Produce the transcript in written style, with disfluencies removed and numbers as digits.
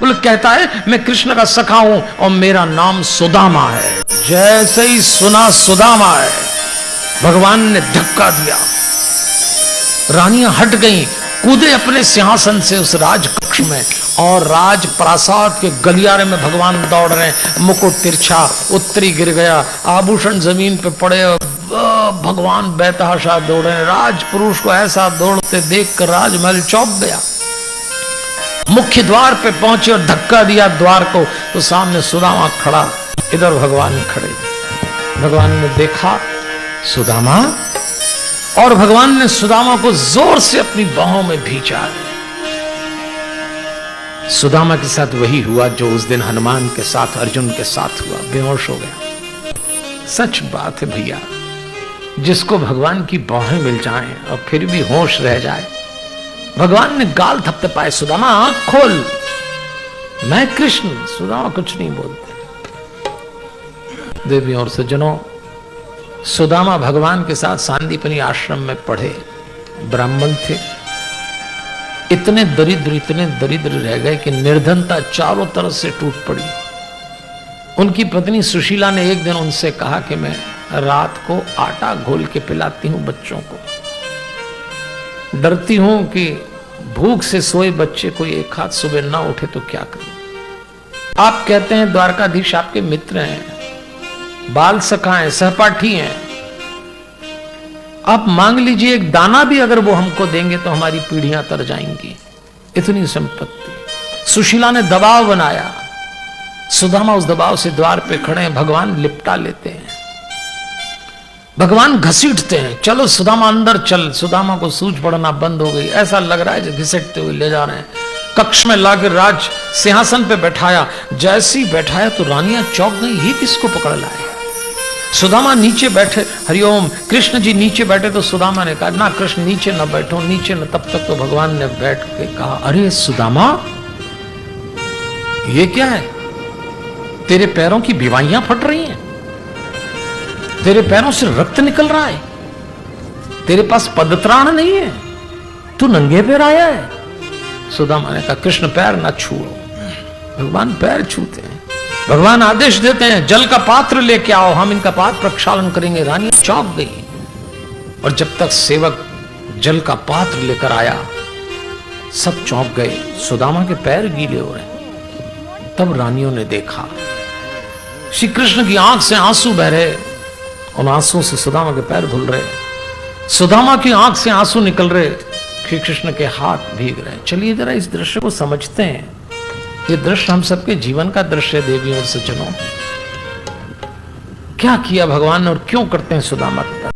बोले कहता है मैं कृष्ण का सखा हूं और मेरा नाम सुदामा है। जैसे ही सुना सुदामा है, भगवान ने धक्का दिया, रानियां हट गईं, कूदे अपने सिंहासन से उस राज कक्ष में, और राज प्रासाद के गलियारे में भगवान दौड़ रहे हैं। मुकुट तिरछा, उत्तरी गिर गया, आभूषण जमीन पे पड़े, भगवान बेतहाशा दौड़ रहे हैं। राज पुरुष को ऐसा दौड़ते देखकर राजमहल चौंक गया। मुख्य द्वार पे पहुंचे और धक्का दिया द्वार को, तो सामने सुदामा खड़ा, इधर भगवान खड़े। भगवान ने देखा सुदामा, और भगवान ने सुदामा को जोर से अपनी बाहों में भींचा। सुदामा के साथ वही हुआ जो उस दिन हनुमान के साथ, अर्जुन के साथ हुआ, बेहोश हो गया। सच बात है भैया, जिसको भगवान की बाहें मिल जाएं और फिर भी होश रह जाए। भगवान ने गाल थपथपाए, सुदामा आंख खोल, मैं कृष्ण। सुदामा कुछ नहीं बोलते। देवियों और सज्जनों, सुदामा भगवान के साथ सांदीपनी आश्रम में पढ़े, ब्राह्मण थे। इतने दरिद्र रह गए कि निर्धनता चारों तरफ से टूट पड़ी। उनकी पत्नी सुशीला ने एक दिन उनसे कहा कि मैं रात को आटा घोल के पिलाती हूं बच्चों को, डरती हूं कि भूख से सोए बच्चे कोई एक हाथ सुबह ना उठे तो क्या करूं। आप कहते हैं द्वारकाधीश आपके मित्र हैं, बाल सखा हैं, सहपाठी हैं, आप मांग लीजिए एक दाना भी अगर वो हमको देंगे तो हमारी पीढ़ियां तर जाएंगी, इतनी संपत्ति। सुशीला ने दबाव बनाया, सुदामा उस दबाव से द्वार पे खड़े हैं, भगवान लिपटा लेते हैं, भगवान घसीटते हैं, चलो सुदामा अंदर चल। सुदामा को सूझ पड़ना बंद हो गई, ऐसा लग रहा है जैसे घसीटते हुए ले जा रहे हैं। कक्ष में लाकर राज सिंहासन पे बैठाया, जैसी बैठाया तो रानियां चौंक गई, ये किसको पकड़ लाए। सुदामा नीचे बैठे, हरिओम कृष्ण जी नीचे बैठे, तो सुदामा ने कहा ना कृष्ण नीचे न बैठो, नीचे न। तब तक तो भगवान ने बैठ के कहा, अरे सुदामा ये क्या है, तेरे पैरों की बिवाइयां फट रही हैं, तेरे पैरों से रक्त निकल रहा है, तेरे पास पदत्राण नहीं है, तू नंगे पैर आया है। सुदामा ने कहा कृष्ण पैर ना छुओ। भगवान पैर छूते हैं, भगवान आदेश देते हैं जल का पात्र लेके आओ, हम इनका पात्र प्रक्षालन करेंगे। रानी चौंक गई, और जब तक सेवक जल का पात्र लेकर आया सब चौंक गए, सुदामा के पैर गीले हो रहे। तब रानियों ने देखा श्री कृष्ण की आंख से आंसू बह रहे, उन आंसुओं से सुदामा के पैर धुल रहे, सुदामा की आंख से आंसू निकल रहे, श्री कृष्ण के हाथ भीग रहे। चलिए जरा इस दृश्य को समझते हैं। ये दृश्य हम सबके जीवन का दृश्य है। देवियों और सज्जनों, क्या किया भगवान ने और क्यों करते हैं सुदामा के साथ।